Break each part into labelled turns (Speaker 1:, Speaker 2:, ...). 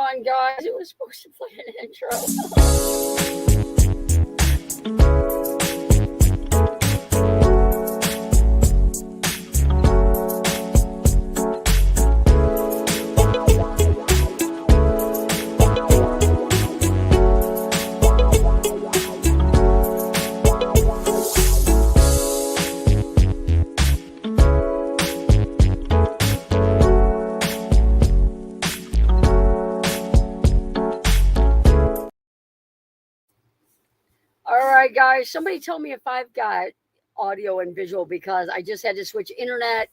Speaker 1: on, guys. It was supposed to play an intro. All right, guys. Somebody tell me if I've got audio and visual because I just had to switch internet.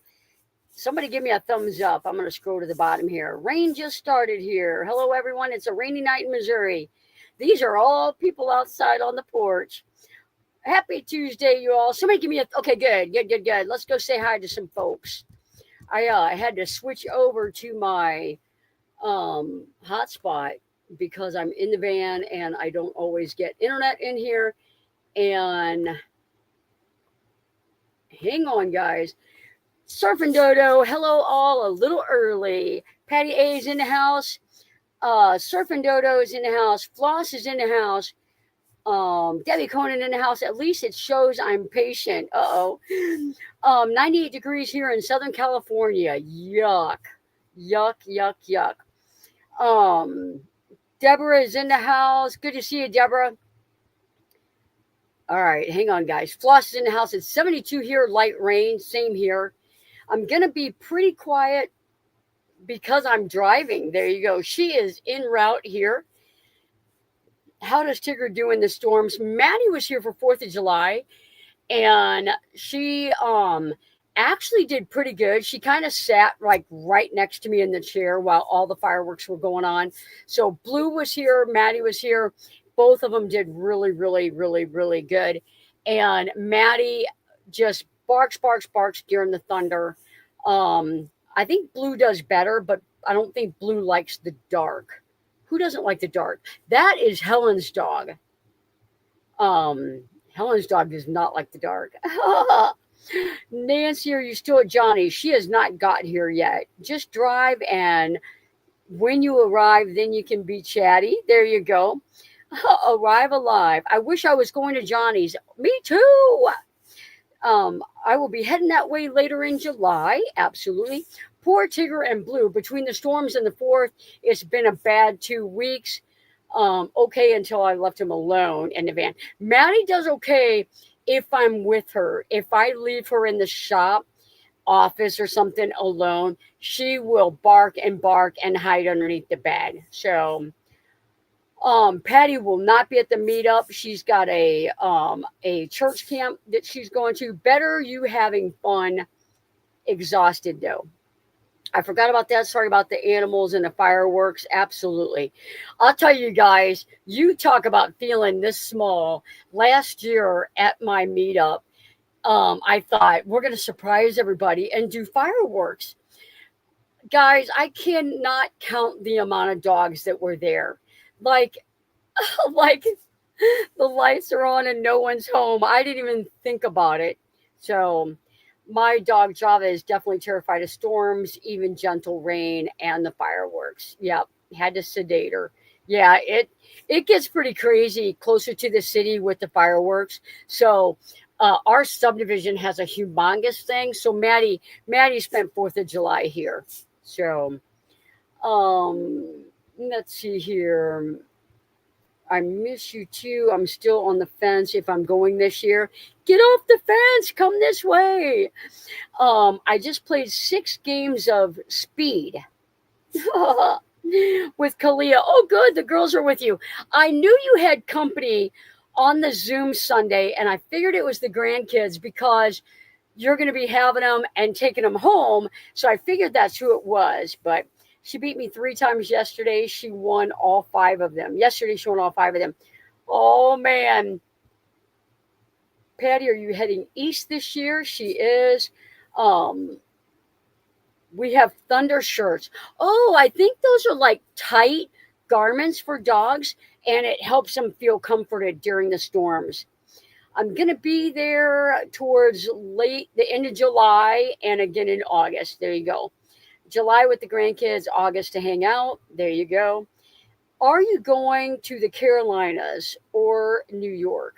Speaker 1: Somebody give me a thumbs up. I'm going to scroll to the bottom here. Rain just started here. Hello, everyone. It's a rainy night in Missouri. These are all people outside on the porch. Happy Tuesday, you all. Somebody give me a. Okay, good. Let's go say hi to some folks. I had to switch over to my hotspot because I'm in the van and I don't always get internet in here. And hang on, guys. Surfing Dodo, hello all, a little early. Patty A is in the house. Surfing Dodo is in the house. Floss is in the house. Debbie Conan in the house. At least it shows I'm patient. 98 degrees here in Southern California. Yuck. Deborah is in the house. Good to see you, Deborah. All right, hang on, guys. Floss is in the house. It's 72 here, light rain. Same here. I'm going to be pretty quiet because I'm driving. There you go. She is en route here. How does Tigger do in the storms? Maddie was here for 4th of July, and she actually did pretty good. She kind of sat like right next to me in the chair while all the fireworks were going on. So Blue was here, Maddie was here. Both of them did really good. And Maddie just barks during the thunder. I think Blue does better, but I don't think Blue likes the dark. Who doesn't like the dark? That is Helen's dog. Helen's dog does not like the dark. Nancy, are you still at Johnny's? She has not got here yet. Just drive, and when you arrive, then you can be chatty. There you go. Arrive alive. I wish I was going to Johnny's. Me too. I will be heading that way later in July. Absolutely. Poor Tigger and Blue. Between the storms and the 4th, it's been a bad 2 weeks. Okay, until I left him alone in the van. Maddie does okay if I'm with her. If I leave her in the shop, office, or something alone, she will bark and hide underneath the bed. So Patty will not be at the meetup. She's got a church camp that she's going to. Better you having fun. Exhausted though. I forgot about that. Sorry about the animals and the fireworks. Absolutely. I'll tell you guys, you talk about feeling this small. Last year at my meetup, I thought we're going to surprise everybody and do fireworks. Guys, I cannot count the amount of dogs that were there. Like the lights are on and no one's home. I didn't even think about it. So my dog Java is definitely terrified of storms, even gentle rain and the fireworks. Yep, had to sedate her. Yeah, it gets pretty crazy closer to the city with the fireworks. So our subdivision has a humongous thing. So Maddie spent 4th of July here. So let's see here. I miss you too. I'm still on the fence if I'm going this year. Get off the fence. Come this way. I just played 6 games of speed with Kalia. Oh, good. The girls are with you. I knew you had company on the Zoom Sunday, and I figured it was the grandkids because you're going to be having them and taking them home. So I figured that's who it was, but she beat me 3 times yesterday. She won all 5 of them. Yesterday, she won all 5 of them. Oh, man. Patty, are you heading east this year? She is. We have thunder shirts. Oh, I think those are like tight garments for dogs, and it helps them feel comforted during the storms. I'm going to be there towards the end of July and again in August. There you go. July with the grandkids, August to hang out. There you go. Are you going to the Carolinas or New York?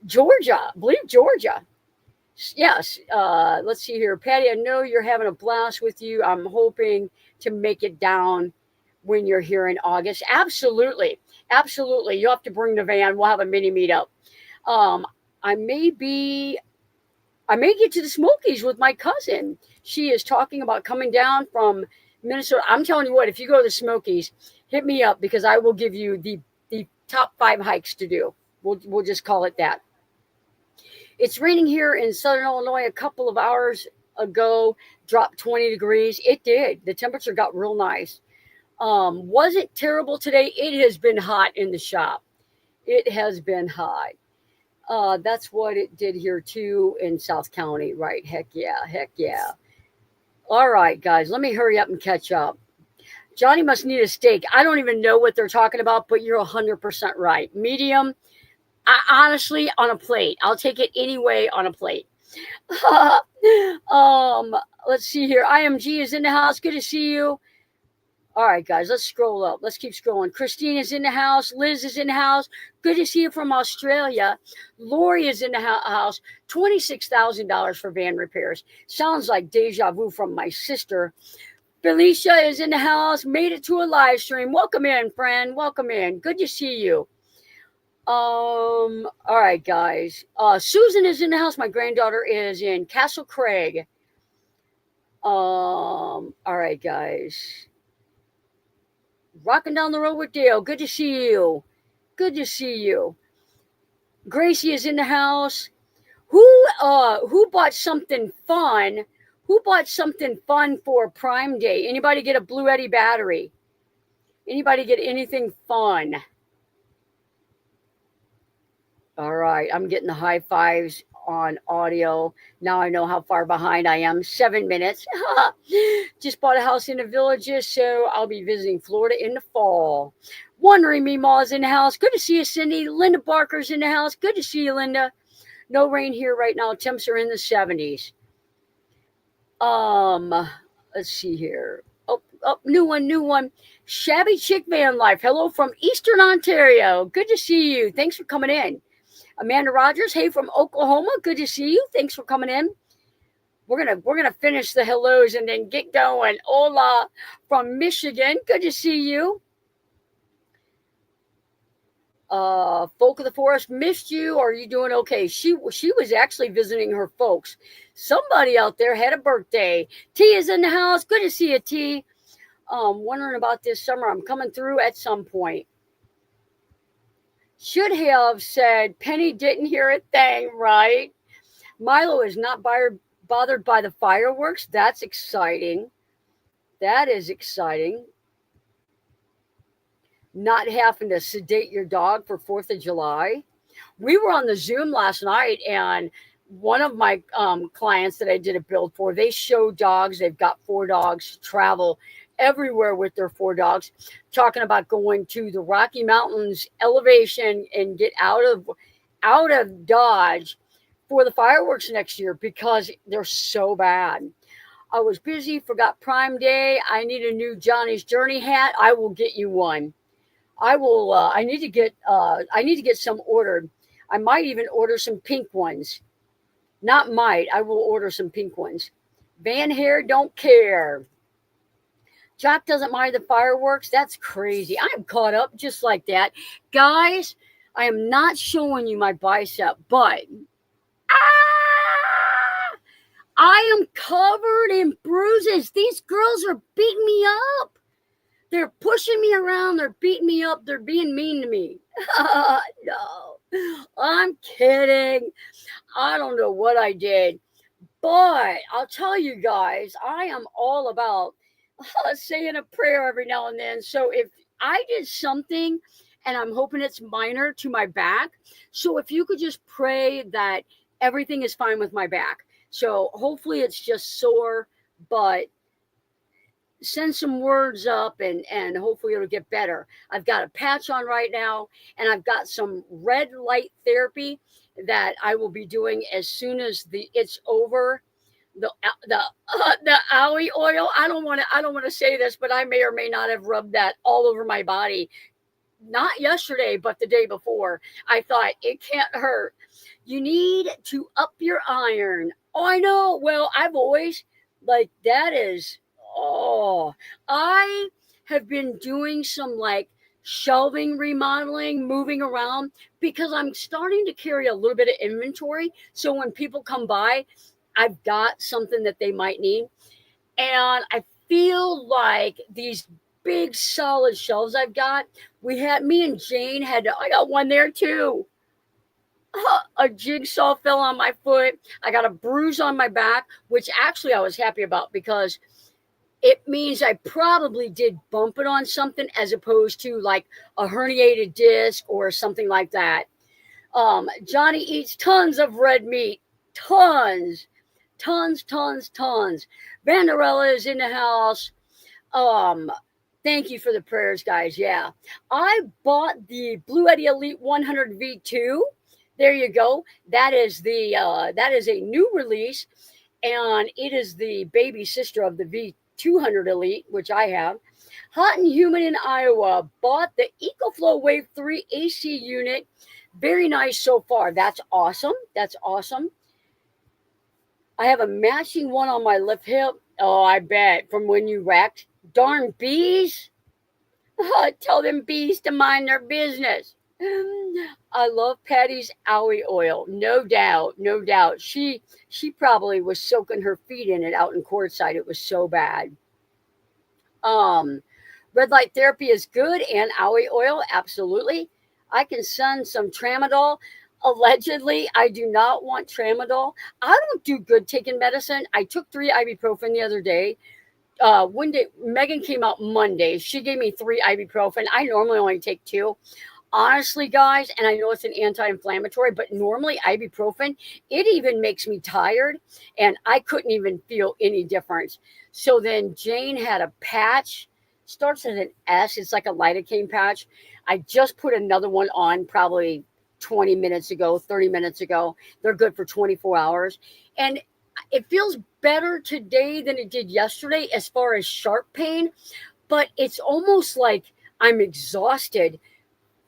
Speaker 1: Georgia, I believe Georgia. Yes. Let's see here. Patty, I know you're having a blast with you. I'm hoping to make it down when you're here in August. Absolutely. Absolutely. You'll have to bring the van. We'll have a mini meetup. Um, I may be I may get to the Smokies with my cousin. She is talking about coming down from Minnesota. I'm telling you what, if you go to the Smokies, hit me up because I will give you the top 5 hikes to do. We'll just call it that. It's raining here in Southern Illinois a couple of hours ago, dropped 20 degrees. It did. The temperature got real nice. Was it terrible today? It has been hot in the shop. It has been hot. That's what it did here too in South County, right? Heck yeah, heck yeah. All right, guys, let me hurry up and catch up. Johnny must need a steak. I don't even know what they're talking about, but you're 100% right. Medium, honestly, on a plate. I'll take it anyway on a plate. um, let's see here. IMG is in the house. Good to see you. All right, guys, let's scroll up. Let's keep scrolling. Christine is in the house. Liz is in the house. Good to see you from Australia. Lori is in the house. $26,000 for van repairs. Sounds like deja vu from my sister. Felicia is in the house. Made it to a live stream. Welcome in, friend. Welcome in. Good to see you. All right, guys. Susan is in the house. My granddaughter is in Castle Craig. All right, guys. Rocking down the road with Dale. Good to see you. Good to see you. Gracie is in the house. Who bought something fun? Who bought something fun for Prime Day? Anybody get a Blue Eddy battery? Anybody get anything fun? All right, I'm getting the high fives on audio. Now I know how far behind I am. 7 minutes. Just bought a house in the Villages, so I'll be visiting Florida in the fall. Wondering Me Ma is in the house. Good to see you, Cindy. Linda Barker's in the house. Good to see you, Linda. No rain here right now. Temps are in the 70s. Let's see here. Oh, new one. Shabby Chick Van Life. Hello from Eastern Ontario. Good to see you. Thanks for coming in. Amanda Rogers, hey from Oklahoma. Good to see you. Thanks for coming in. We're gonna finish the hellos and then get going. Hola from Michigan. Good to see you. Folk of the Forest, missed you. Are you doing okay? She was actually visiting her folks. Somebody out there had a birthday. T is in the house. Good to see you, T. Wondering about this summer. I'm coming through at some point. Should have said Penny didn't hear a thing, right? Milo is not bothered by the fireworks. That's exciting. That is exciting. Not having to sedate your dog for 4th of July. We were on the Zoom last night, and one of my clients that I did a build for, they show dogs. They've got 4 dogs, travel everywhere with their 4 dogs, talking about going to the Rocky Mountains elevation and get out of Dodge for the fireworks next year because they're so bad. I was busy, forgot Prime Day. I need a new Johnny's Journey hat. I will get you one. I will. I need to get some ordered. I might even order some pink ones. Not might. I will order some pink ones. Van hair don't care. Jock doesn't mind the fireworks. That's crazy. I'm caught up just like that. Guys, I am not showing you my bicep, but I am covered in bruises. These girls are beating me up. They're pushing me around. They're beating me up. They're being mean to me. No, I'm kidding. I don't know what I did. But I'll tell you guys, I am all about saying a prayer every now and then. So if I did something, and I'm hoping it's minor to my back, so if you could just pray that everything is fine with my back. So hopefully it's just sore, but send some words up and hopefully it'll get better. I've got a patch on right now, and I've got some red light therapy that I will be doing as soon as it's over. the the aloe oil. I don't want to say this, but I may or may not have rubbed that all over my body. Not yesterday, but the day before. I thought it can't hurt. You need to up your iron. Oh, I know. Well, I've always like that is oh, I have been doing some like shelving remodeling, moving around because I'm starting to carry a little bit of inventory. So when people come by, I've got something that they might need. And I feel like these big solid shelves I've got, me and Jane I got one there too. A jigsaw fell on my foot. I got a bruise on my back, which actually I was happy about because it means I probably did bump it on something as opposed to like a herniated disc or something like that. Johnny eats tons of red meat. Tons. Tons, tons, tons. Vanderella is in the house. Um, Thank you for the prayers, guys. Yeah. I bought the Blue Eddy Elite 100 V2. There you go. That is a new release, and it is the baby sister of the V200 Elite, which I have. Hot and humid in Iowa. Bought the EcoFlow Wave 3 AC unit. Very nice so far. That's awesome. That's awesome. I have a matching one on my left hip. Oh, I bet from when you wrecked. Darn bees. Tell them bees to mind their business. I love Patty's aloe oil, no doubt, no doubt. She probably was soaking her feet in it out in courtside. It was so bad. Um, Red light therapy is good, and aloe oil, absolutely. I can send some tramadol. Allegedly, I do not want tramadol. I don't do good taking medicine. I took 3 ibuprofen the other day. One day, Megan came out Monday. She gave me 3 ibuprofen. I normally only take two. Honestly, guys, and I know it's an anti-inflammatory, but normally ibuprofen, it even makes me tired, and I couldn't even feel any difference. So then Jane had a patch, starts with an S. It's like a lidocaine patch. I just put another one on probably 20 minutes ago, 30 minutes ago. They're good for 24 hours. And it feels better today than it did yesterday as far as sharp pain, but it's almost like I'm exhausted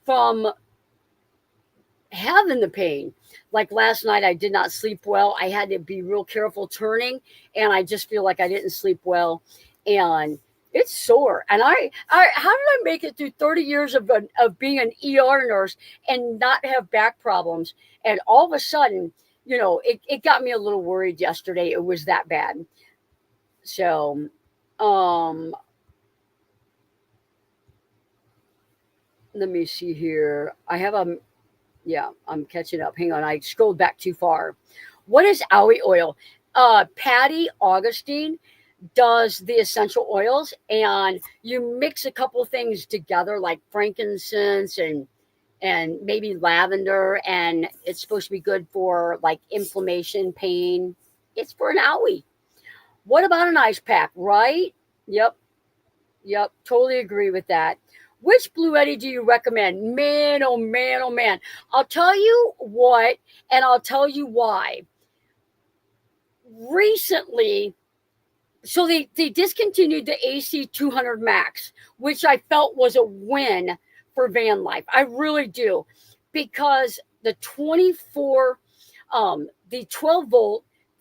Speaker 1: from having the pain. Like last night, I did not sleep well. I had to be real careful turning, and I just feel like I didn't sleep well, and it's sore. And how did I make it through 30 years of being an ER nurse and not have back problems? And all of a sudden, it got me a little worried yesterday. It was that bad. So, um, let me see here. Yeah, I'm catching up. Hang on, I scrolled back too far. What is aloe oil? Patty Augustine does the essential oils, and you mix a couple things together, like frankincense and maybe lavender, and it's supposed to be good for like inflammation, pain. It's for an owie. What about an ice pack? Right? Yep, yep. Totally agree with that. Which Blue Eddy do you recommend? Man, oh man, oh man. I'll tell you what, and I'll tell you why. Recently, so they discontinued the AC 200 Max, which I felt was a win for van life. I really do, because the 12 volt,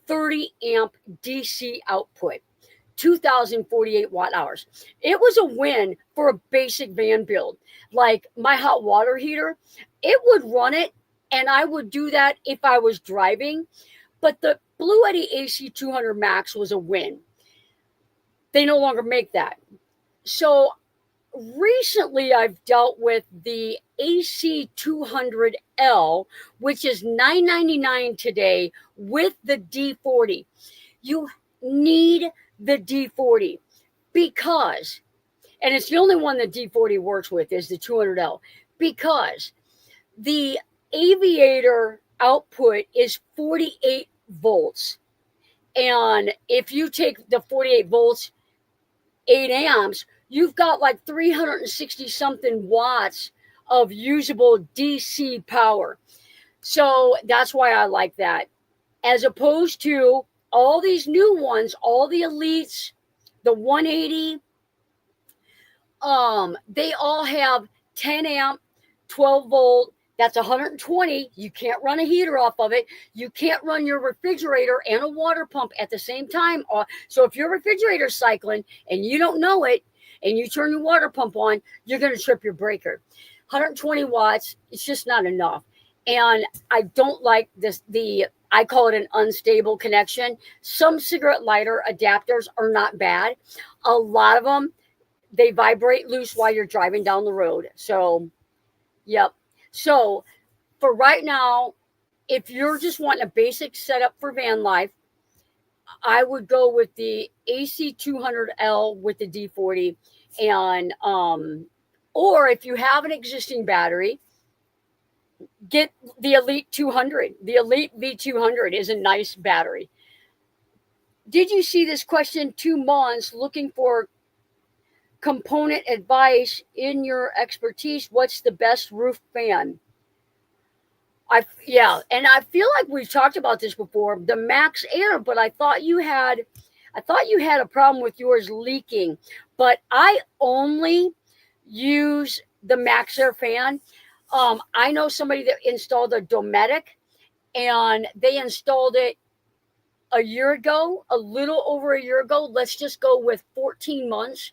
Speaker 1: 30 amp DC output, 2048 watt hours. It was a win for a basic van build. Like my hot water heater, it would run it, and I would do that if I was driving. But the Blue Eddy AC 200 Max was a win. They no longer make that. So recently I've dealt with the AC 200L, which is $9.99 today with the D40. You need the D40 because, and it's the only one that D40 works with, is the 200L, because the aviator output is 48 volts. And if you take the 48 volts, 8 amps, you've got like 360 something watts of usable DC power. So that's why I like that. As opposed to all these new ones, all the elites, the 180, they all have 10 amp, 12 volt. That's 120. You can't run a heater off of it. You can't run your refrigerator and a water pump at the same time. So if your refrigerator's cycling and you don't know it, and you turn your water pump on, you're going to trip your breaker. 120 watts, it's just not enough. And I don't like this, I call it an unstable connection. Some cigarette lighter adapters are not bad. A lot of them, they vibrate loose while you're driving down the road. So, yep. So for right now, if you're just wanting a basic setup for van life, I would go with the AC200L with the D40, and or if you have an existing battery, get the Elite 200. The Elite V200 is a nice battery. Did you see this question? 2 months looking for component advice in your expertise. What's the best roof fan? And I feel like we've talked about this before, the Max Air, but I thought you had a problem with yours leaking. But I only use the Max Air fan. I know somebody that installed a Dometic, and they installed it a year ago, a little over a year ago. Let's just go with 14 months,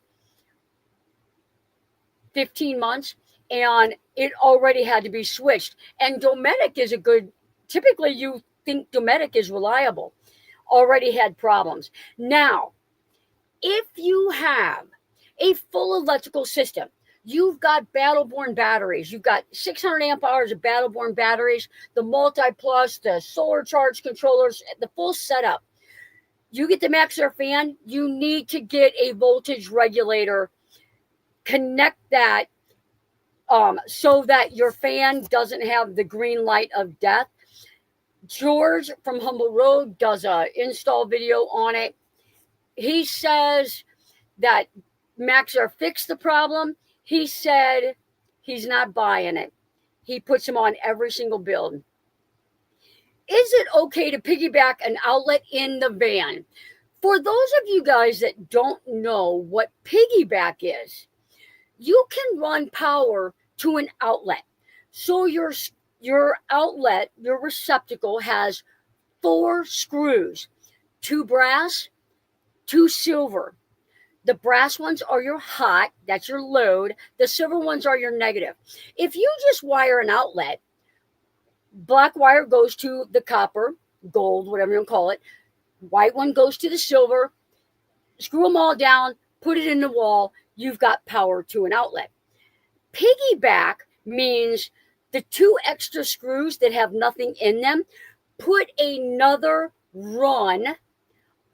Speaker 1: 15 months. And it already had to be switched. And Dometic is typically you think Dometic is reliable. Already had problems. Now, if you have a full electrical system, you've got Battle-Born batteries, you've got 600 amp hours of Battle-Born batteries, the Multi-Plus, the solar charge controllers, the full setup. You get the Max Air fan, you need to get a voltage regulator, connect that, so that your fan doesn't have the green light of death. George from Humble Road does a install video on it. He says that Max Air fixed the problem. He said he's not buying it. He puts them on every single build. Is it okay to piggyback an outlet in the van? For those of you guys that don't know what piggyback is, you can run power to an outlet. So your outlet, your receptacle has 4 screws, 2 brass, 2 silver. The brass ones are your hot, that's your load. The silver ones are your negative. If you just wire an outlet, black wire goes to the copper, gold, whatever you call it. White one goes to the silver. Screw them all down, put it in the wall. You've got power to an outlet. Piggyback means the 2 extra screws that have nothing in them, put another run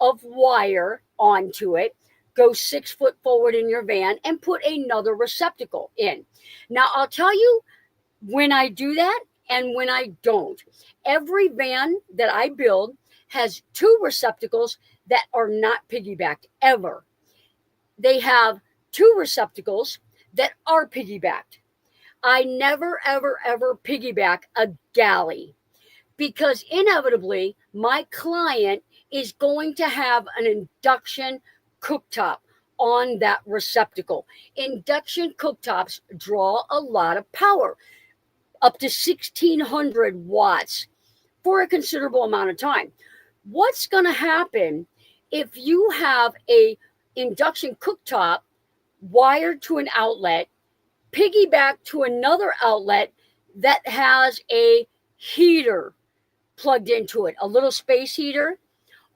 Speaker 1: of wire onto it, go 6 foot forward in your van, and put another receptacle in. Now, I'll tell you when I do that and when I don't. Every van that I build has 2 receptacles that are not piggybacked ever. They have 2 receptacles that are piggybacked. I never, ever, ever piggyback a galley, because inevitably my client is going to have an induction cooktop on that receptacle. Induction cooktops draw a lot of power, up to 1,600 watts for a considerable amount of time. What's going to happen if you have a induction cooktop wired to an outlet, piggyback to another outlet that has a heater plugged into it, a little space heater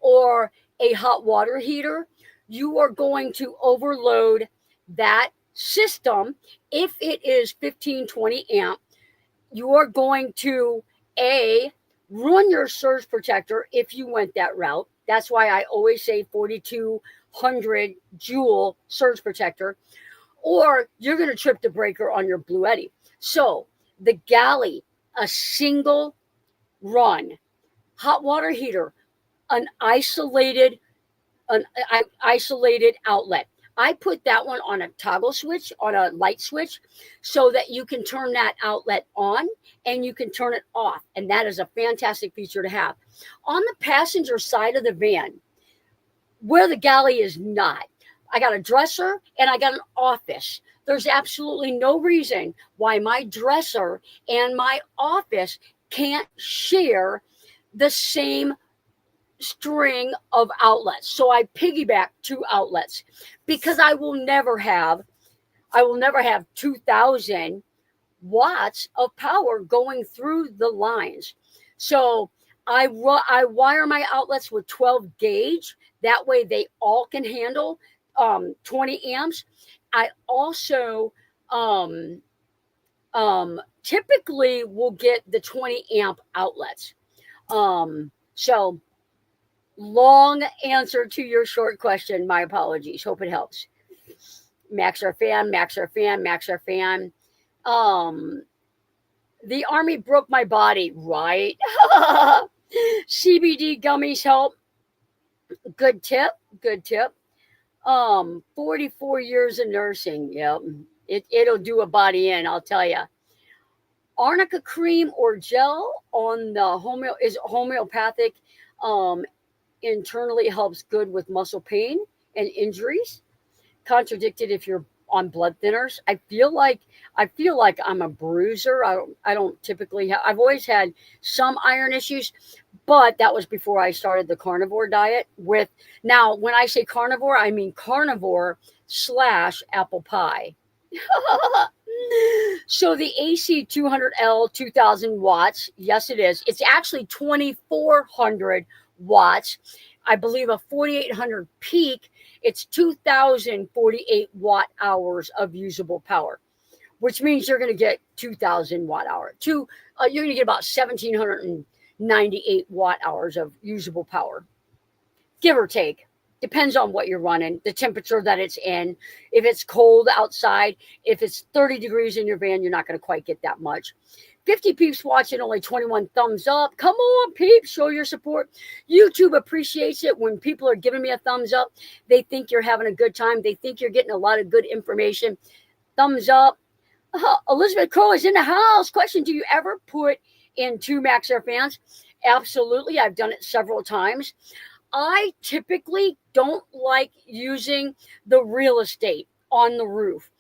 Speaker 1: or a hot water heater? You are going to overload that system. If it is 15, 20 amp, you are going to ruin your surge protector if you went that route. That's why I always say 4,200 joule surge protector, or you're going to trip the breaker on your Blue Eddy. So the galley, a single run, hot water heater, an isolated outlet. I put that one on a toggle switch, on a light switch, so that you can turn that outlet on and you can turn it off. And that is a fantastic feature to have. On the passenger side of the van, where the galley is not, I got a dresser and I got an office. There's absolutely no reason why my dresser and my office can't share the same string of outlets. So I piggyback 2 outlets because I will never have 2,000 watts of power going through the lines. So I wire my outlets with 12 gauge. That way they all can handle 20 amps. I also typically will get the 20 amp outlets. So long answer to your short question. My apologies. Hope it helps. Maxar fan, Maxar fan, Maxar fan. The army broke my body, right? CBD gummies help. Good tip. Good tip. 44 years of nursing. Yep. It'll do a body in, I'll tell you. Arnica cream or gel on the is homeopathic. Internally helps good with muscle pain and injuries. Contradicted if you're on blood thinners. I feel like I'm a bruiser. I don't typically have. I've always had some iron issues, but that was before I started the carnivore diet. Now, when I say carnivore, I mean carnivore / apple pie. So the AC 200L 2000 watts, yes it is. It's actually 2400 watts. I believe a 4800 peak. It's 2048 watt hours of usable power, which means you're going to get 2000 watt hour. You're going to get about 1798 watt hours of usable power, give or take. Depends on what you're running, the temperature that it's in. If it's cold outside, if it's 30 degrees in your van, you're not going to quite get that much. 50 peeps watching, only 21 thumbs up. Come on, peeps, show your support. YouTube appreciates it when people are giving me a thumbs up. They think you're having a good time. They think you're getting a lot of good information. Thumbs up. Elizabeth Crow is in the house. Question, do you ever put in 2 Maxar fans? Absolutely. I've done it several times. I typically don't like using the real estate on the roof.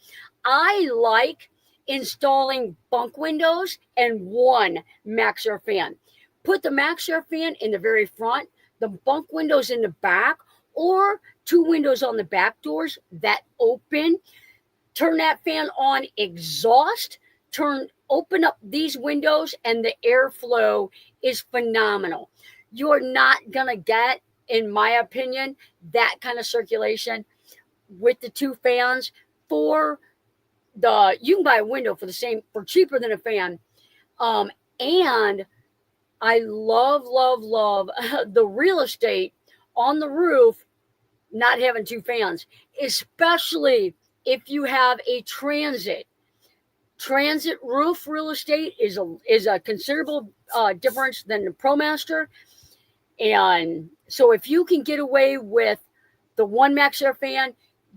Speaker 1: I like installing bunk windows and 1 Maxar fan. Put the Maxar fan in the very front, the bunk windows in the back, or 2 windows on the back doors that open. Turn that fan on exhaust, open up these windows, and the airflow is phenomenal. You're not going to get, in my opinion, that kind of circulation with the 2 fans. You can buy a window for cheaper than a fan. And I love the real estate on the roof not having 2 fans, especially if you have a transit roof. Real estate is a considerable difference than the ProMaster. And so if you can get away with the 1 Maxar fan,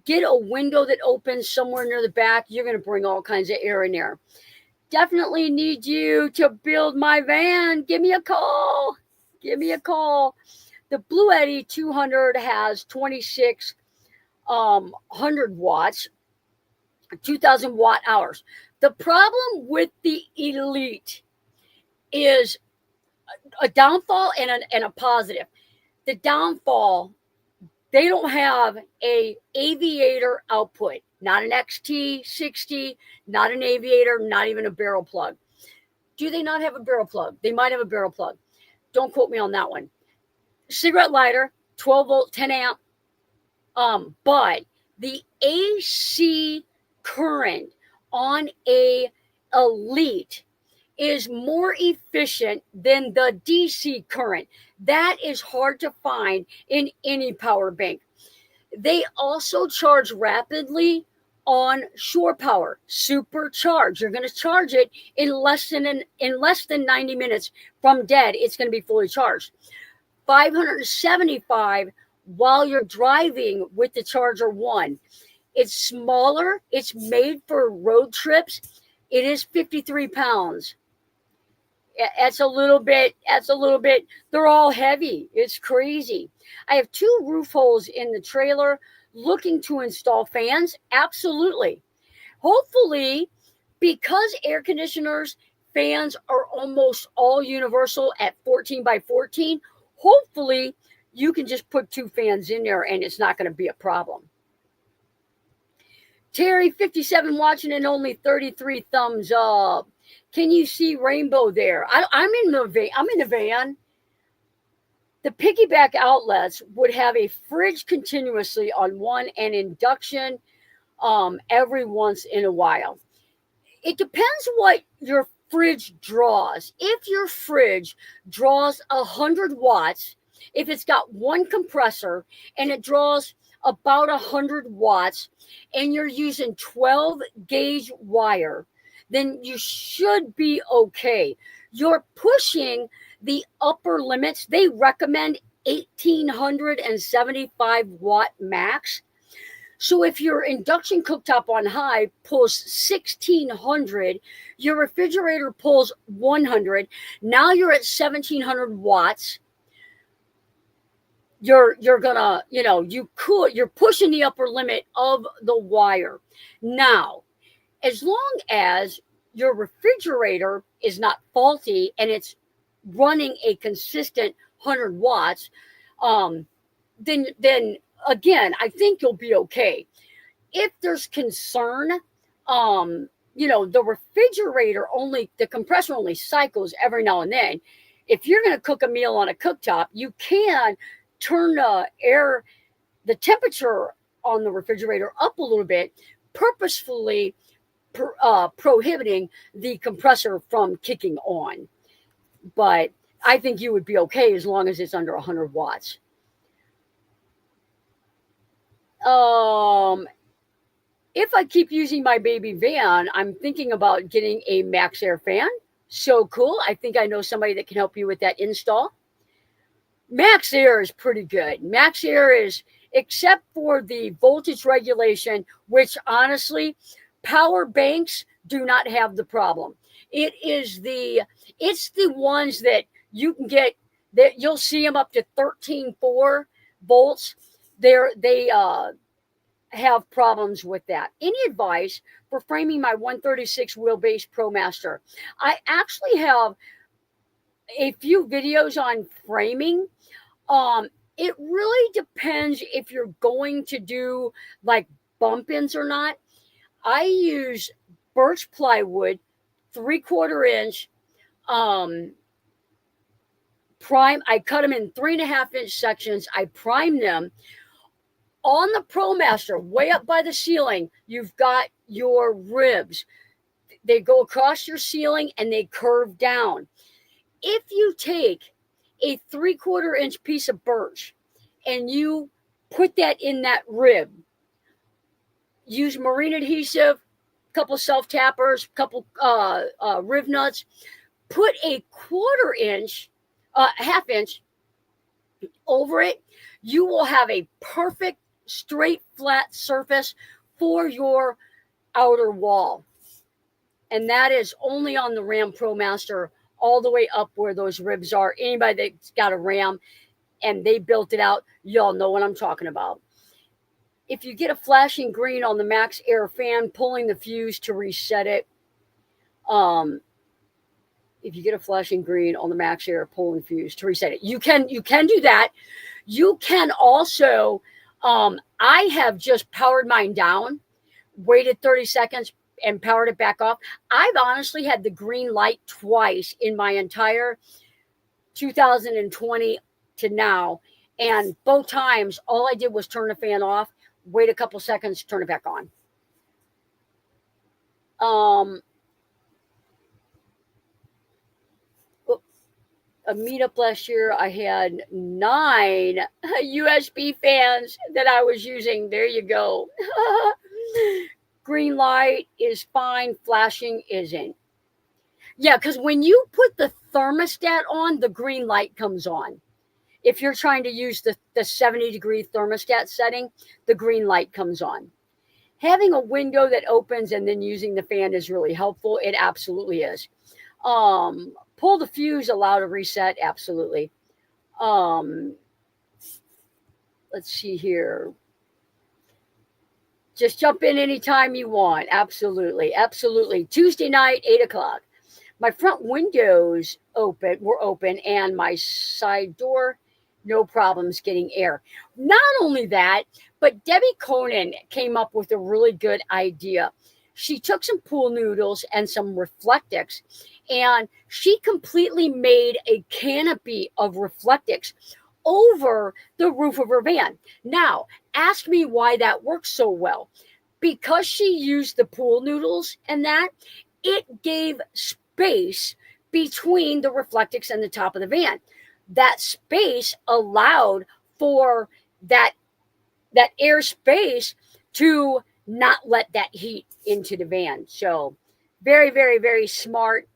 Speaker 1: get a window that opens somewhere near the back. You're going to bring all kinds of air in there. Definitely need you to build my van. Give me a call. The Blue Eddy 200 has 2600 watts, 2000 watt hours. The problem with the Elite is a downfall and a positive. The downfall, they don't have a aviator output, not an XT60, not an aviator, not even a barrel plug. Do they not have a barrel plug? They might have a barrel plug. Don't quote me on that one. Cigarette lighter, 12 volt, 10 amp. But the AC current on a Elite is more efficient than the DC current. That is hard to find in any power bank. They also charge rapidly on shore power, supercharge. You're going to charge it in less than 90 minutes from dead. It's going to be fully charged. 575 while you're driving with the Charger 1. It's smaller. It's made for road trips. It is 53 pounds. That's a little bit, they're all heavy. It's crazy. I have two roof holes in the trailer looking to install fans. Absolutely. Hopefully, because air conditioners, fans are almost all universal at 14 by 14, hopefully you can just put two fans in there and it's not going to be a problem. Terry 57 watching and only 33 thumbs up. Can you see rainbow there? I'm in the van. The piggyback outlets would have a fridge continuously on one and induction every once in a while. It depends what your fridge draws. If your fridge draws 100 watts, if it's got one compressor and it draws about 100 watts and you're using 12 gauge wire, then you should be okay. You're pushing the upper limits. They recommend 1875 watt max. So if your induction cooktop on high pulls 1600, your refrigerator pulls 100, now you're at 1700 watts. You're gonna, you're pushing the upper limit of the wire. Now, as long as your refrigerator is not faulty and it's running a consistent 100 watts, then again, I think you'll be okay. If there's concern, the refrigerator the compressor only cycles every now and then. If you're going to cook a meal on a cooktop, you can turn the temperature on the refrigerator up a little bit, purposefully prohibiting the compressor from kicking on. But I think you would be okay as long as it's under 100 watts. If I keep using my baby van, I'm thinking about getting a Max Air fan. So cool. I think I know somebody that can help you with that install. Max Air is pretty good. Max Air is, except for the voltage regulation, which honestly, power banks do not have the problem. It's the ones that you can get, that you'll see them up to 13.4 volts. They have problems with that. Any advice for framing my 136 wheelbase ProMaster? I actually have a few videos on framing. It really depends if you're going to do like bump ins or not. I use birch plywood, 3/4 inch, prime. I cut them in 3.5 inch sections. I prime them. On the ProMaster, way up by the ceiling, you've got your ribs. They go across your ceiling and they curve down. If you take a 3/4 inch piece of birch and you put that in that rib, use marine adhesive, couple self tappers, couple rib nuts, put a 1/4 inch, half inch over it, you will have a perfect straight flat surface for your outer wall. And that is only on the Ram ProMaster, all the way up where those ribs are. Anybody that's got a Ram and they built it out, y'all know what I'm talking about. If you get a flashing green on the Max Air fan, pulling the fuse to reset it. If you get a flashing green on the Max Air, pulling fuse to reset it, you can do that. You can also, I have just powered mine down, waited 30 seconds, and powered it back off. I've honestly had the green light twice in my entire 2020 to now, and both times all I did was turn the fan off, wait a couple seconds, turn it back on. A meetup last year, I had 9 USB fans that I was using. There you go. Green light is fine, flashing isn't. Yeah, because when you put the thermostat on, the green light comes on. If you're trying to use the 70-degree thermostat setting, the green light comes on. Having a window that opens and then using the fan is really helpful. It absolutely is. Pull the fuse, allow to reset. Absolutely. Um, let's see here. Just jump in anytime you want. Absolutely. Absolutely. Tuesday night, 8 o'clock. My front windows were open, and my side door, no problems getting air. Not only that, but Debbie Conan came up with a really good idea. She took some pool noodles and some Reflectix, and she completely made a canopy of Reflectix over the roof of her van. Now, ask me why that works so well. Because she used the pool noodles and that, it gave space between the Reflectix and the top of the van. That space allowed for that air space to not let that heat into the van. So very, very, very smart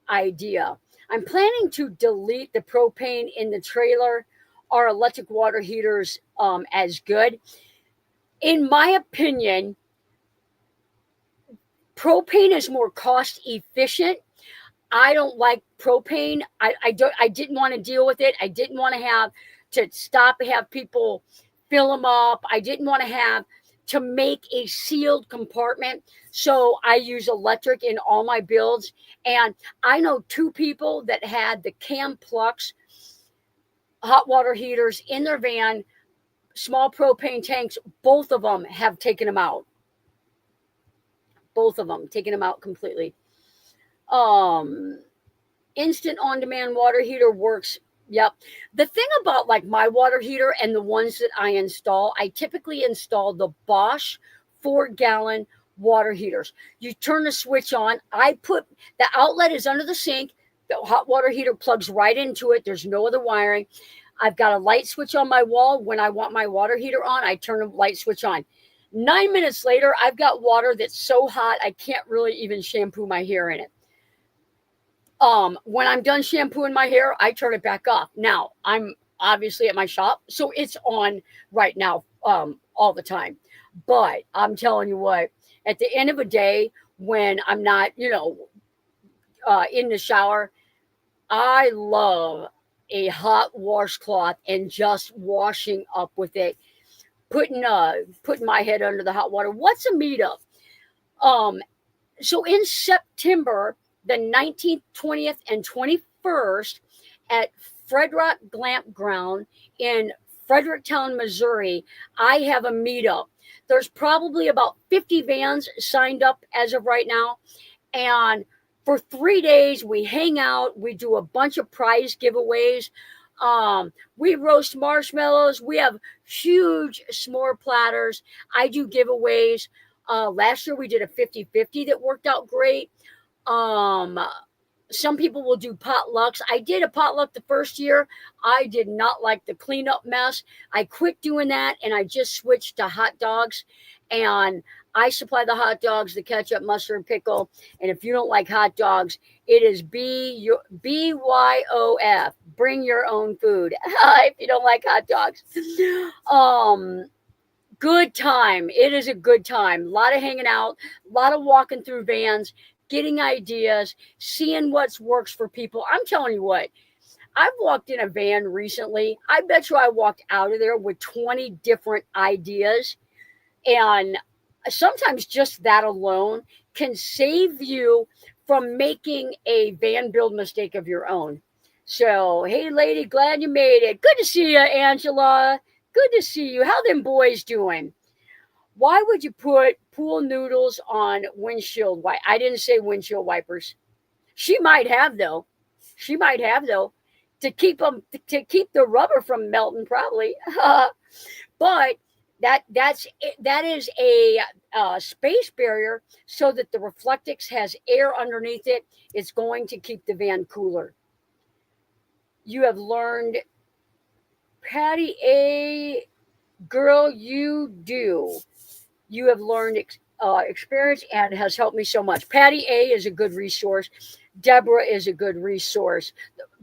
Speaker 1: idea. I'm planning to delete the propane in the trailer. Our electric water heaters as good. In my opinion, propane is more cost efficient. I don't like propane. I didn't want to deal with it. I didn't want to stop and have people fill them up. I didn't want to have to make a sealed compartment. So I use electric in all my builds. And I know two people that had the Camplux hot water heaters in their van, small propane tanks. Both of them have taken them out. Both of them taken them out completely. Um, Instant on-demand water heater works. Yep. The thing about like my water heater and the ones that I typically install the Bosch 4-gallon water heaters. You turn the switch on. The outlet is under the sink. The hot water heater plugs right into it. There's no other wiring. I've got a light switch on my wall. When I want my water heater on, I turn the light switch on. 9 minutes later, I've got water that's so hot I can't really even shampoo my hair in it. When I'm done shampooing my hair, I turn it back off. Now, I'm obviously at my shop, so it's on right now, all the time. But I'm telling you what, at the end of the day, when I'm not, in the shower, I love a hot washcloth and just washing up with it, putting my head under the hot water. What's a meetup? So in September, the 19th, 20th, and 21st at Fred Rock Glamp Ground in Fredericktown, Missouri, I have a meetup. There's probably about 50 vans signed up as of right now. And for 3 days, we hang out. We do a bunch of prize giveaways. We roast marshmallows. We have huge s'more platters. I do giveaways. Last year, we did a 50-50 that worked out great. Some people will do potlucks. I did a potluck the first year. I did not like the cleanup mess. I quit doing that and I just switched to hot dogs. And I supply the hot dogs, the ketchup, mustard, pickle. And if you don't like hot dogs, it is BYOF. Bring your own food if you don't like hot dogs. Good time. It is a good time. A lot of hanging out, a lot of walking through vans, getting ideas, seeing what works for people. I'm telling you what, I've walked in a van recently. I bet you I walked out of there with 20 different ideas. And sometimes just that alone can save you from making a van build mistake of your own. So, hey, lady, glad you made it. Good to see you, Angela. Good to see you. How them boys doing? Why would you put pool noodles on windshield wipe? I didn't say windshield wipers. She might have though. She might have though, to keep the rubber from melting probably. But that is a space barrier so that the Reflectix has air underneath it. It's going to keep the van cooler. You have learned, Patty A. Girl, you do. You have learned experience and has helped me so much. Patty A is a good resource. Deborah is a good resource.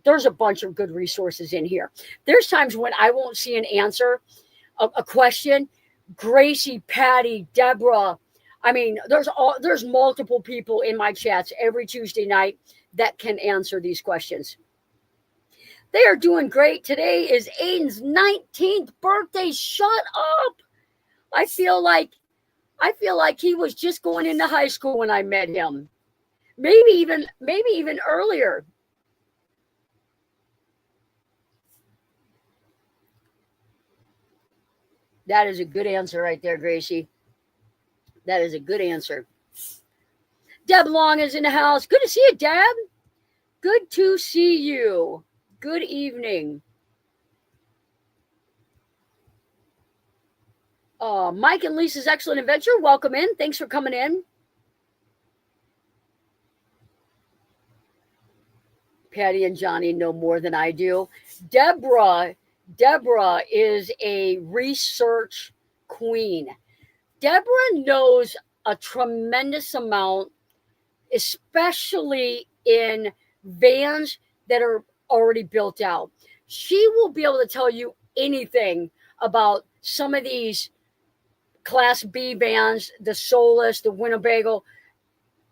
Speaker 1: There's a bunch of good resources in here. There's times when I won't see an answer, a question. Gracie, Patty, Deborah, I mean, there's multiple people in my chats every Tuesday night that can answer these questions. They are doing great. Today is Aiden's 19th birthday. Shut up. I feel like I feel like he was just going into high school when I met him. Maybe even earlier. That is a good answer right there, Gracie. That is a good answer. Deb Long is in the house. Good to see you, Deb. Good to see you. Good evening. Mike and Lisa's Excellent Adventure, welcome in. Thanks for coming in. Patty and Johnny know more than I do. Deborah, Deborah is a research queen. Deborah knows a tremendous amount, especially in vans that are already built out. She will be able to tell you anything about some of these Class B vans, the Solus, the Winnebago.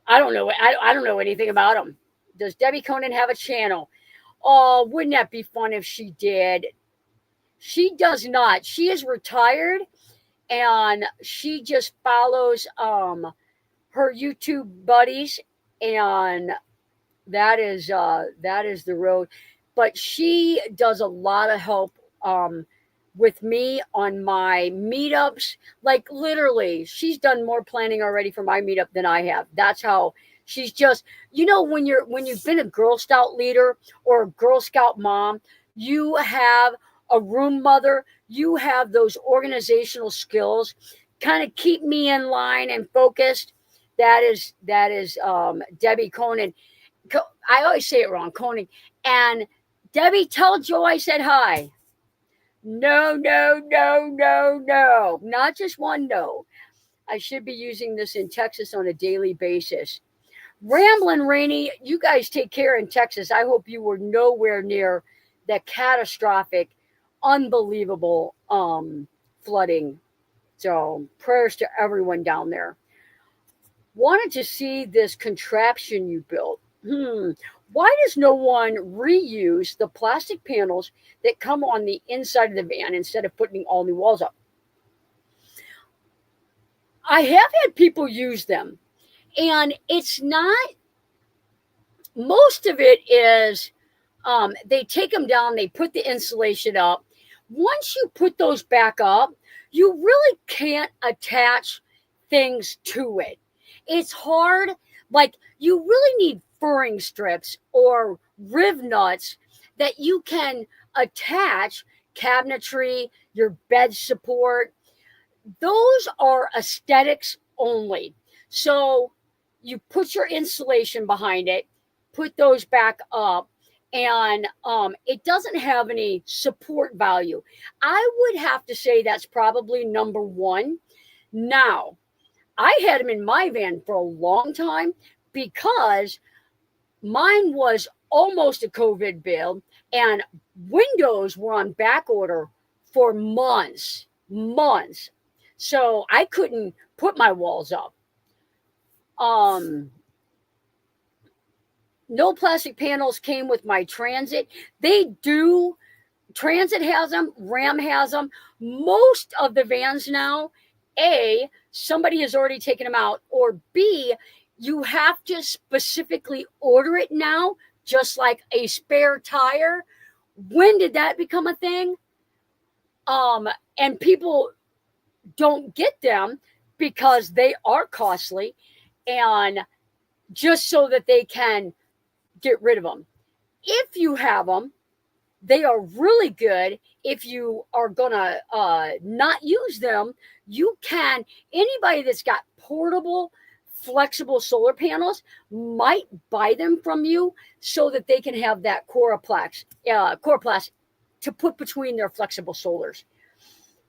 Speaker 1: I don't know. I don't know anything about them. Does Debbie Conan have a channel? Oh, wouldn't that be fun if she did? She does not. She is retired and she just follows her YouTube buddies, and that is the road. But she does a lot of help with me on my meetups. Like literally, she's done more planning already for my meetup than I have. That's how she's just, when you've been a Girl Scout leader or a Girl Scout mom, you have a room mother, you have those organizational skills, kind of keep me in line and focused. That is Debbie Conan. I always say it wrong, Conan. And Debbie, tell Joe I said hi. No, no, no, no, no. Not just one no. I should be using this in Texas on a daily basis. Ramblin' Rainy, you guys take care in Texas. I hope you were nowhere near that catastrophic, unbelievable flooding. So prayers to everyone down there. Wanted to see this contraption you built. Why does no one reuse the plastic panels that come on the inside of the van instead of putting all new walls up? I have had people use them, and it's not, most of it is they take them down, they put the insulation up. Once you put those back up, you really can't attach things to it. It's hard. Like, you really need furring strips or riv nuts that you can attach cabinetry, your bed support. Those are aesthetics only. So you put your insulation behind it, put those back up, and it doesn't have any support value. I would have to say that's probably number one. Now, I had them in my van for a long time because mine was almost a COVID build, and windows were on back order for months, months. So I couldn't put my walls up. Um, no plastic panels came with my Transit. They do. Transit has them. Ram has them. Most of the vans now, A, somebody has already taken them out, or B, you have to specifically order it now, just like a spare tire. When did that become a thing? And people don't get them because they are costly, and just so that they can get rid of them. If you have them, they are really good. If you are gonna not use them, you can. Anybody that's got portable, flexible solar panels might buy them from you so that they can have that coroplast to put between their flexible solars.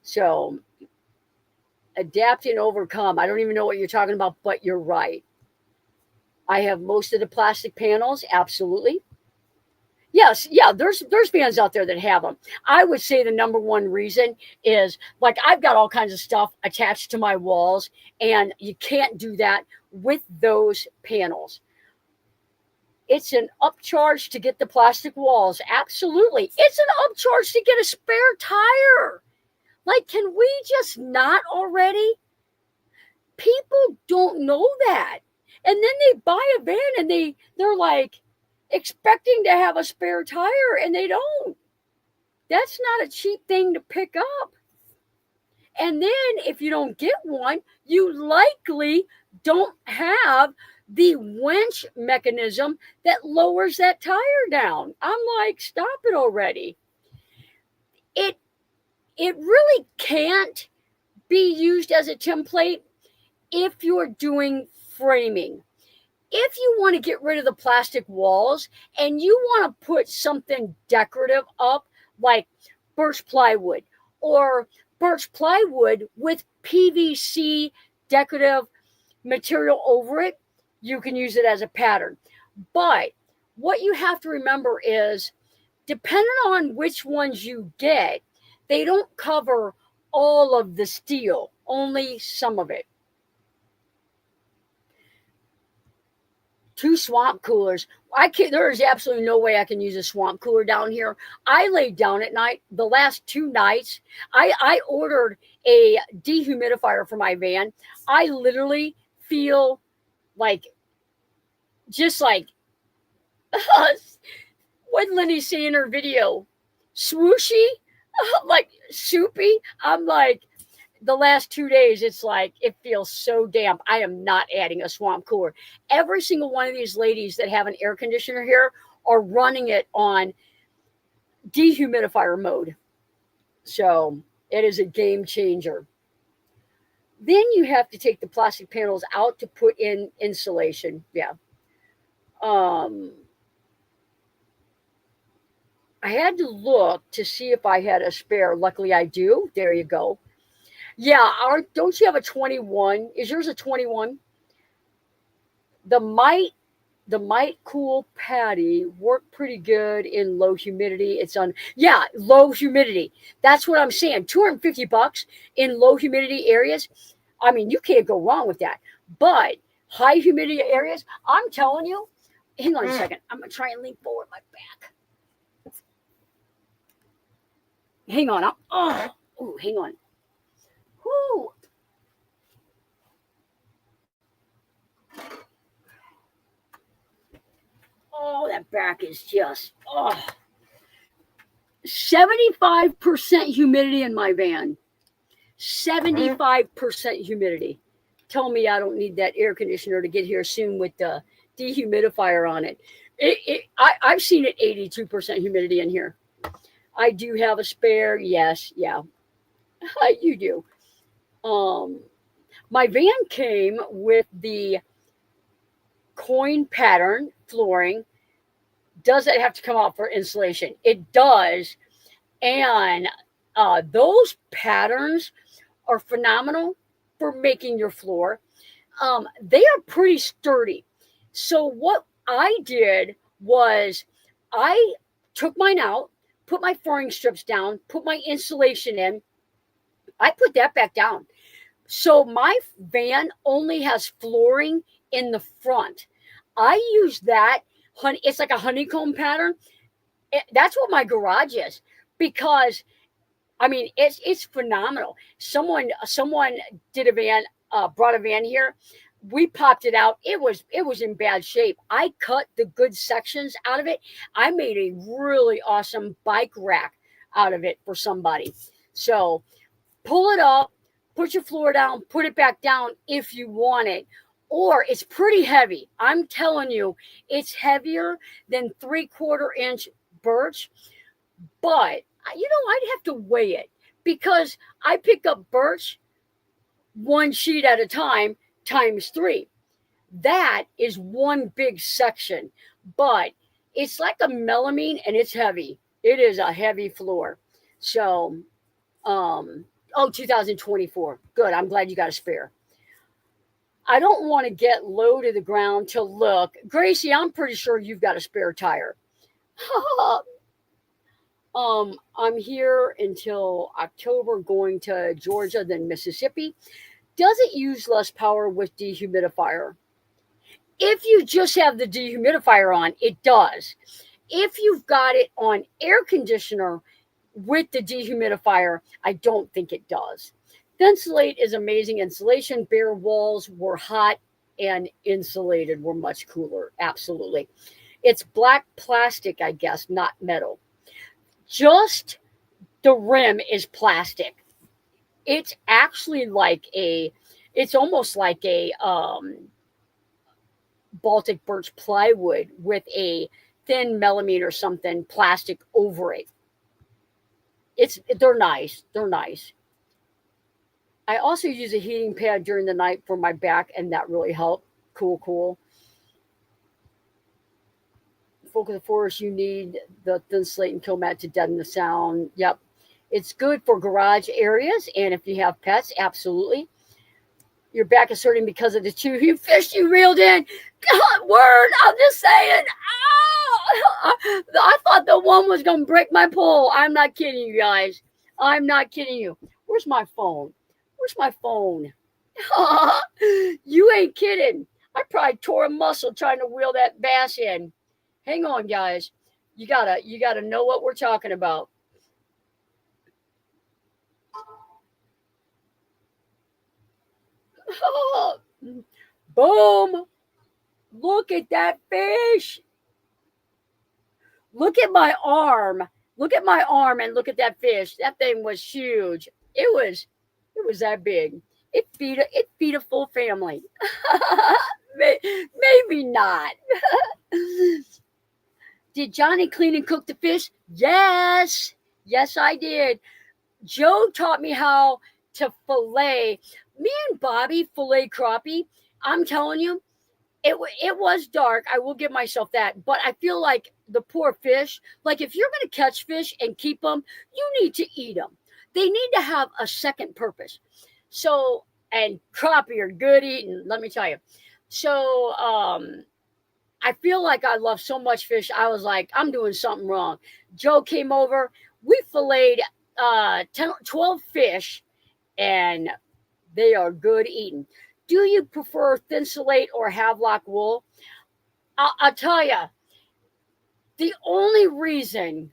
Speaker 1: So adapt and overcome. I don't even know what you're talking about, but you're right. I have most of the plastic panels, absolutely. Yes, yeah, there's vans out there that have them. I would say the number one reason is like I've got all kinds of stuff attached to my walls, and you can't do that with those panels. It's an upcharge to get the plastic walls. Absolutely. It's an upcharge to get a spare tire. Like, can we just not already? People don't know that. And then they buy a van and they're like expecting to have a spare tire and they don't. That's not a cheap thing to pick up. And then if you don't get one, you likely don't have the winch mechanism that lowers that tire down. I'm like, stop it already. It it really can't be used as a template if you're doing framing. If you want to get rid of the plastic walls and you want to put something decorative up, like birch plywood or birch plywood with PVC decorative material over it, you can use it as a pattern. But what you have to remember is, depending on which ones you get, they don't cover all of the steel, only some of it. 2 swamp coolers. I can't. There is absolutely no way I can use a swamp cooler down here. I laid down at night. The last 2 nights, I ordered a dehumidifier for my van. I literally feel like, just like what Lenny say in her video, swooshy, like soupy. I'm like, the last 2 days, it's like it feels so damp. I am not adding a swamp cooler. Every single one of these ladies that have an air conditioner here are running it on dehumidifier mode. So it is a game changer. Then you have to take the plastic panels out to put in insulation. Yeah. Um, I had to look to see if I had a spare. Luckily, I do. There you go. Yeah, don't you have a 21? Is yours a 21? The might the might cool patty work pretty good in low humidity. It's on, yeah, low humidity. That's what I'm saying. $250 in low humidity areas. I mean, you can't go wrong with that. But high humidity areas, I'm telling you, hang on a second. I'm gonna try and lean forward my back. Hang on. Hang on. Whoo. Oh, that back is just 75% humidity in my van. 75% humidity. Tell me I don't need that air conditioner to get here soon with the dehumidifier on it. I've seen it 82% humidity in here. I do have a spare. Yes, yeah, you do. Um, my van came with the coin pattern flooring. Does it have to come out for insulation? It does. And those patterns are phenomenal for making your floor. They are pretty sturdy. So what I did was I took mine out, put my flooring strips down, put my insulation in. I put that back down. So my van only has flooring in the front. I use that. It's like a honeycomb pattern. That's what my garage is, because I mean, it's phenomenal. Someone did a van, brought a van here. We popped it out. It was in bad shape. I cut the good sections out of it. I made a really awesome bike rack out of it for somebody. So pull it up, put your floor down, put it back down if you want it. Or it's pretty heavy. I'm telling you, it's heavier than 3/4 inch birch. But I'd have to weigh it, because I pick up birch one sheet at a time times 3. That is one big section, but it's like a melamine and it's heavy. It is a heavy floor. So, 2024. Good. I'm glad you got a spare. I don't want to get low to the ground to look. Gracie, I'm pretty sure you've got a spare tire. I'm here until October, going to Georgia, then Mississippi. Does it use less power with dehumidifier? If you just have the dehumidifier on, it does. If you've got it on air conditioner with the dehumidifier, I don't think it does. Thinsulate is amazing insulation. Bare walls were hot and insulated were much cooler. Absolutely. It's black plastic, I guess, not metal. Just the rim is plastic. It's actually it's almost like a Baltic birch plywood with a thin melamine or something plastic over it. They're nice. They're nice. I also use a heating pad during the night for my back, and that really helped. Cool, cool. Folk of the Forest, you need the thin slate and kill mat to deaden the sound. Yep. It's good for garage areas, and if you have pets, absolutely. Your back is hurting because of the two fish you reeled in. God, word, I'm just saying. I thought the one was going to break my pole. I'm not kidding you guys. I'm not kidding you. Where's my phone? Where's my phone? You ain't kidding. I probably tore a muscle trying to wheel that bass in. Hang on, guys. You gotta know what we're talking about. Boom! Look at that fish. Look at my arm. Look at my arm and look at that fish. That thing was huge. It was that big. It feed a full family. Maybe not. Did Johnny clean and cook the fish? Yes. Yes, I did. Joe taught me how to fillet. Me and Bobby fillet crappie. I'm telling you, it was dark. I will give myself that. But I feel like the poor fish, like if you're going to catch fish and keep them, you need to eat them. They need to have a second purpose. So, and crappie are good eating, let me tell you. So, I feel like I love so much fish. I was like, I'm doing something wrong. Joe came over. We filleted 12 fish, and they are good eating. Do you prefer thinsulate or Havelock wool? I'll tell you, the only reason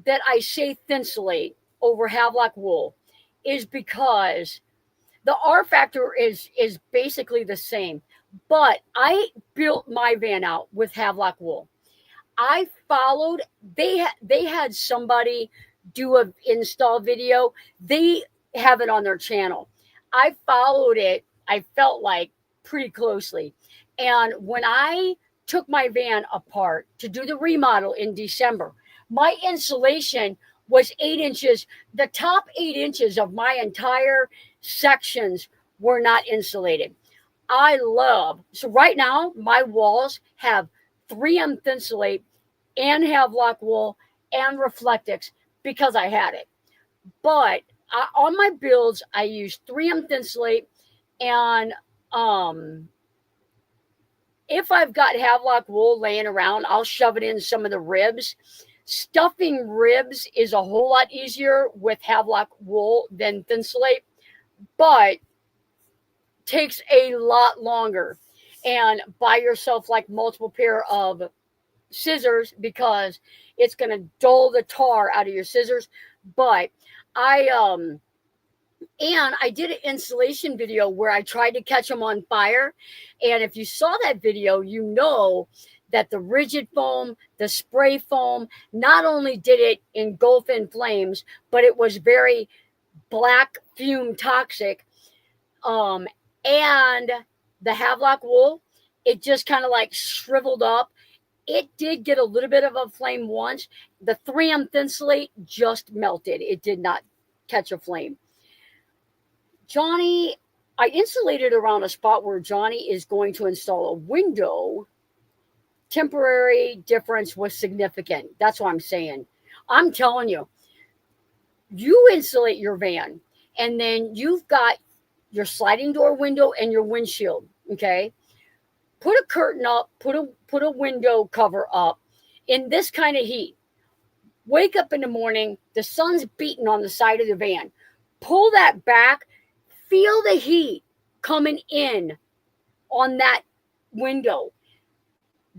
Speaker 1: that I say thinsulate over Havelock wool is because the R factor is basically the same. But I built my van out with Havelock wool. I followed. They had somebody do a install video. They have it on their channel. I followed it. I felt like pretty closely. And when I took my van apart to do the remodel in December, my insulation was 8 inches. The top 8 inches of my entire sections were not insulated. So right now my walls have 3M Thinsulate and Havelock wool and Reflectix because I had it. But on my builds, I use 3M Thinsulate, and if I've got Havelock wool laying around, I'll shove it in some of the ribs. Stuffing ribs is a whole lot easier with Havelock wool than Thinsulate, but takes a lot longer. And buy yourself like multiple pair of scissors because it's going to dull the tar out of your scissors. But I and I did an installation video where I tried to catch them on fire. And if you saw that video, you know that the rigid foam, the spray foam, not only did it engulf in flames, but it was very black fume toxic. And the Havelock wool, it just kind of like shriveled up. It did get a little bit of a flame once. The 3M Thinsulate just melted. It did not catch a flame. Johnny, I insulated around a spot where Johnny is going to install a window. Temporary difference was significant. That's what I'm saying. I'm telling you, you insulate your van, and then you've got your sliding door window and your windshield. Okay, put a curtain up, put a window cover up, in this kind of heat. Wake up in the morning, the sun's beating on the side of the van. Pull that back, feel the heat coming in on that window.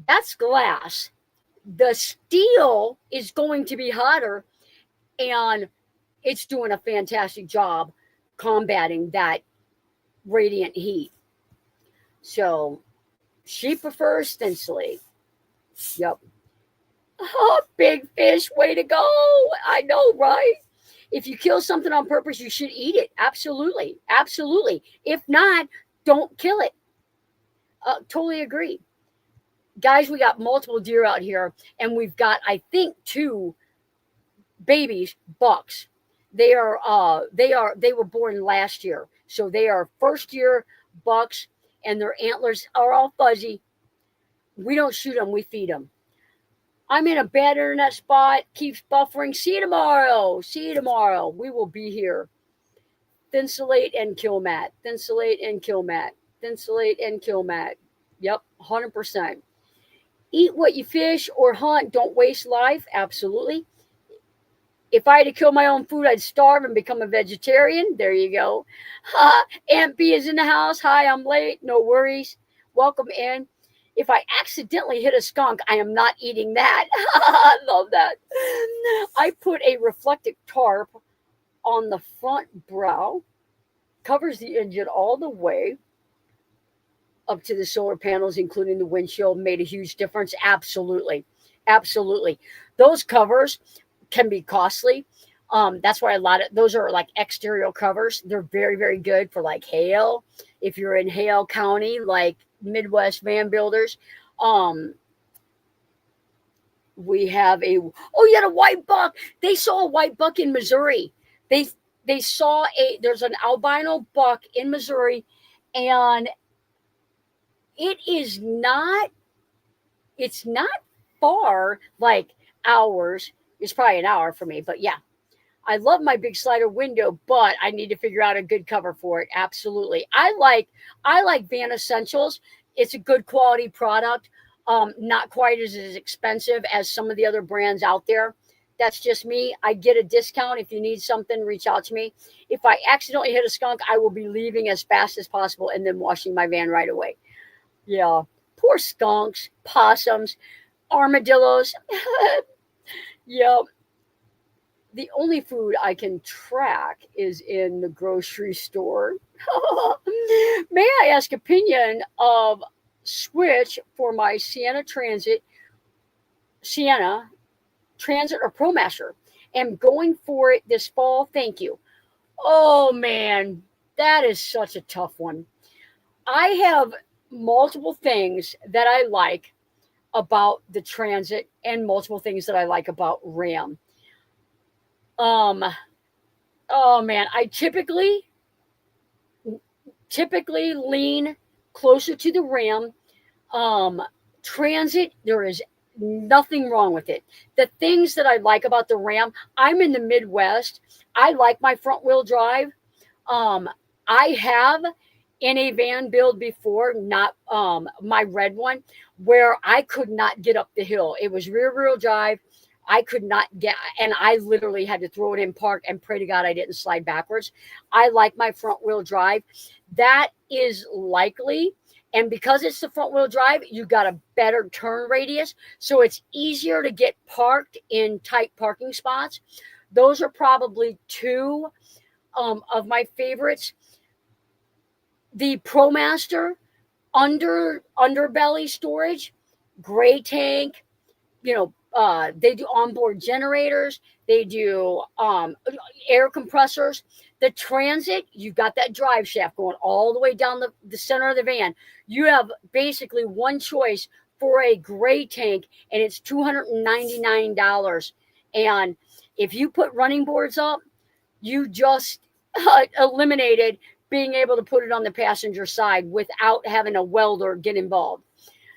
Speaker 1: That's glass. The steel is going to be hotter, and it's doing a fantastic job combating that radiant heat. So she prefers thin slate. Yep. Oh, big fish, way to go. I know, right? If you kill something on purpose, you should eat it. Absolutely. Absolutely. If not, don't kill it. Totally agree. Guys, we got multiple deer out here, and we've got, I think, 2 babies, bucks. They were born last year. So they are first year bucks, and their antlers are all fuzzy. We don't shoot them, we feed them. I'm in a bad internet spot, keeps buffering. See you tomorrow. See you tomorrow. We will be here. Thinsulate and kill mat. Thinsulate and kill mat. Thinsulate and kill mat. Yep, 100%. Eat what you fish or hunt. Don't waste life. Absolutely. If I had to kill my own food, I'd starve and become a vegetarian. There you go. Aunt B is in the house. Hi, I'm late. No worries. Welcome in. If I accidentally hit a skunk, I am not eating that. I love that. I put a reflective tarp on the front brow, covers the engine all the way up to the solar panels, including the windshield. Made a huge difference. Absolutely. Absolutely. Those covers can be costly. That's why those are like exterior covers. They're very, very good for like hail. If you're in Hale County, like Midwest van builders, we have you had a white buck. They saw a white buck in Missouri. They saw there's an albino buck in Missouri, and it's not far, like hours. It's probably an hour for me, but yeah. I love my big slider window, but I need to figure out a good cover for it. Absolutely. I like Van Essentials. It's a good quality product. Not quite as expensive as some of the other brands out there. That's just me. I get a discount. If you need something, reach out to me. If I accidentally hit a skunk, I will be leaving as fast as possible and then washing my van right away. Yeah. Poor skunks, possums, armadillos. Yeah. The only food I can track is in the grocery store. May I ask opinion of switch for my Sienna Transit or ProMaster? Am going for it this fall. Thank you. Oh man, that is such a tough one. I have multiple things that I like about the Transit and multiple things that I like about Ram. Oh man, I typically lean closer to the Ram. Transit, there is nothing wrong with it. The things that I like about the Ram, I'm in the Midwest. I like my front wheel drive. I have in a van build before, not my red one, where I could not get up the hill. It was rear wheel drive. I could not get, and I literally had to throw it in park and pray to God I didn't slide backwards. I like my front wheel drive. That is likely. And because it's the front wheel drive, you got a better turn radius. So it's easier to get parked in tight parking spots. Those are probably 2 of my favorites. The ProMaster underbelly storage, gray tank, they do onboard generators. They do air compressors. The Transit, you've got that drive shaft going all the way down the center of the van. You have basically one choice for a gray tank, and it's $299. And if you put running boards up, you just eliminated being able to put it on the passenger side without having a welder get involved.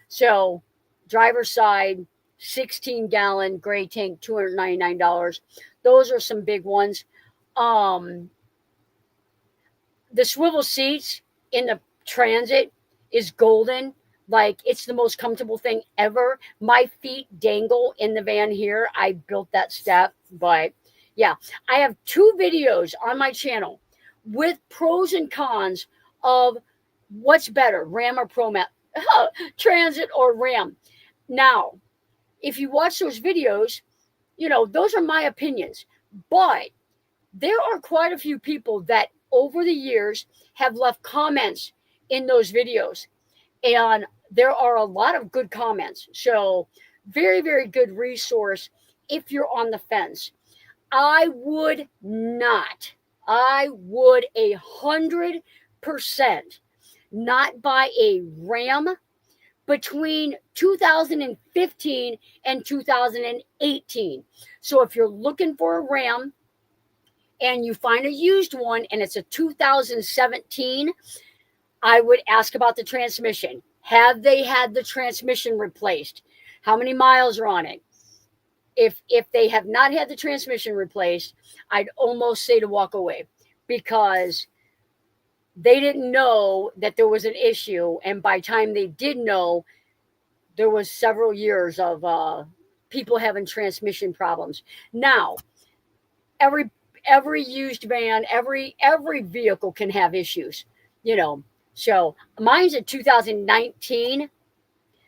Speaker 1: So driver's side, 16-gallon gray tank, $299. Those are some big ones. The swivel seats in the Transit is golden. Like it's the most comfortable thing ever. My feet dangle in the van here. I built that step, but yeah, I have two videos on my channel with pros and cons of what's better, Ram or Promat, Transit or Ram. Now, if you watch those videos, those are my opinions, but there are quite a few people that over the years have left comments in those videos, and there are a lot of good comments. So, very, very good resource if you're on the fence. I would not, I would 100% not buy a Ram between 2015 and 2018. So, if you're looking for a Ram and you find a used one and it's a 2017, I would ask about the transmission. Have they had the transmission replaced? How many miles are on it? If they have not had the transmission replaced, I'd almost say to walk away, because they didn't know that there was an issue, and by time they did know, there was several years of people having transmission problems. Now, every every used van, every vehicle can have issues, you know. So mine's a 2019.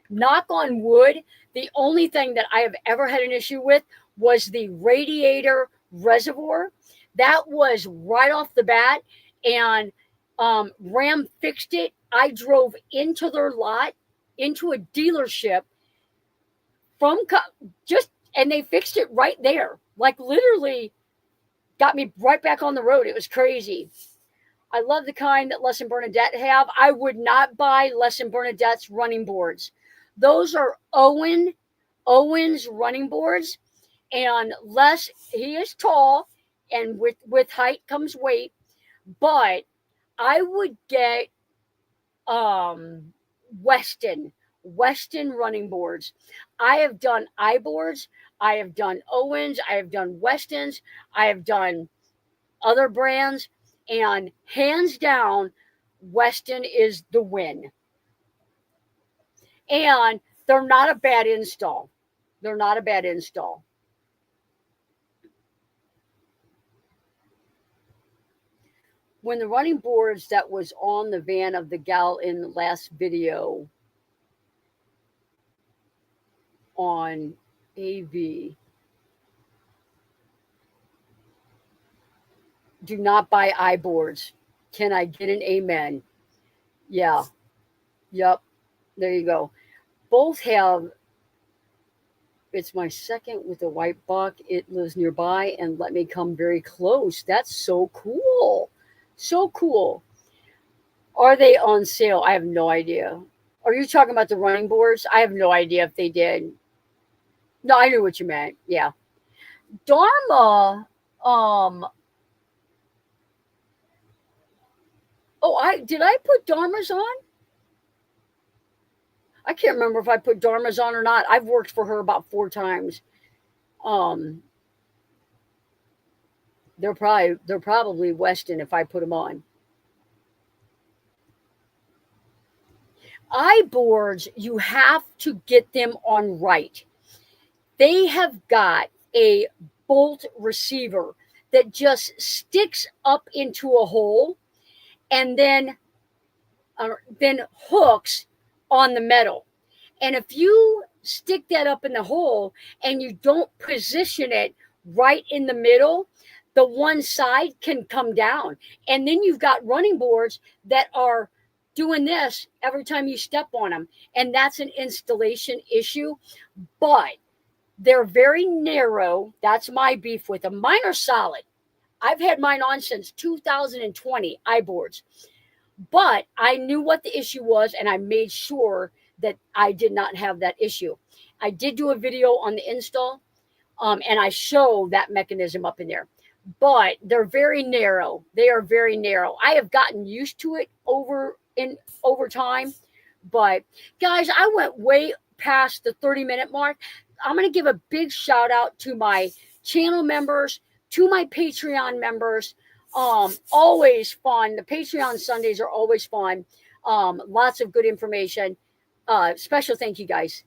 Speaker 1: Knock on wood, the only thing that I have ever had an issue with was the radiator reservoir. That was right off the bat, and Ram fixed it. I drove into their lot, into a dealership from just, and they fixed it right there. Like literally, got me right back on the road. It was crazy. I love the kind that Les and Bernadette have. I would not buy Les and Bernadette's running boards. Those are Owen's running boards. And Les, he is tall, and with height comes weight. But I would get Weston running boards. I have done iBoards. I have done Owens. I have done Westons. I have done other brands, and hands down, Weston is the win. And they're not a bad install. They're not a bad install. When the running boards that was on the van of the gal in the last video on AV, do not buy iBoards. Can I get an amen? Yeah. Yep. There you go. Both have, it's my second with the white buck. It lives nearby and let me come very close. That's so cool. So cool. Are they on sale? I have no idea. Are you talking about the running boards? I have no idea if they did. No, I knew what you meant. Yeah. Dharma, I put Dharmas on? I can't remember if I put Dharmas on or not. I've worked for her about 4 times. Um, they're probably Weston if I put them on. iBoards, you have to get them on right. They have got a bolt receiver that just sticks up into a hole and then hooks on the metal. And if you stick that up in the hole and you don't position it right in the middle, the one side can come down. And then you've got running boards that are doing this every time you step on them. And that's an installation issue. But they're very narrow. That's my beef with them. Mine are solid. I've had mine on since 2020, iBoards. But I knew what the issue was, and I made sure that I did not have that issue. I did do a video on the install, and I show that mechanism up in there. But they're very narrow. They are very narrow. I have gotten used to it over time. But guys, I went way past the 30-minute mark. I'm going to give a big shout out to my channel members, to my Patreon members. Always fun. The Patreon Sundays are always fun. Lots of good information. Special thank you, guys.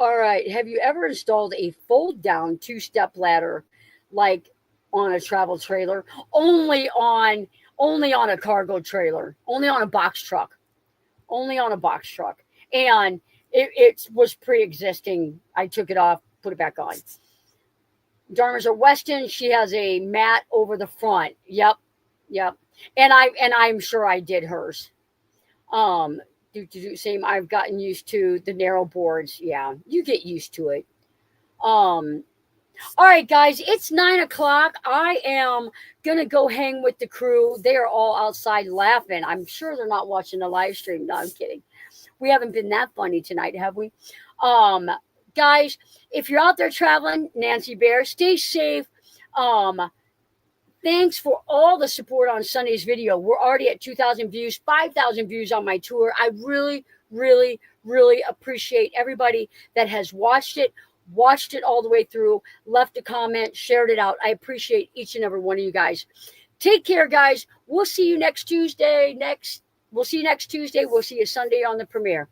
Speaker 1: All right. Have you ever installed a fold down two-step ladder like on a travel trailer? Only on a cargo trailer, only on a box truck, only on a box truck. And it was pre-existing. I took it off, put it back on. Dharma's a Weston. She has a mat over the front. Yep. Yep. And I'm sure I did hers. Um, same. I've gotten used to the narrow boards. Yeah, you get used to it. Um, all right, guys, it's 9 o'clock. I am gonna go hang with the crew. They are all outside laughing. I'm sure they're not watching the live stream. No, I'm kidding. We haven't been that funny tonight, have we? Um, guys, if you're out there traveling, Nancy Bear, stay safe. Um, Thanks for all the support on Sunday's video. We're already at 2,000 views, 5,000 views on my tour. I really, really, really appreciate everybody that has watched it all the way through, left a comment, shared it out. I appreciate each and every one of you guys. Take care, guys. We'll see you next Tuesday. We'll see you next Tuesday. We'll see you Sunday on the premiere.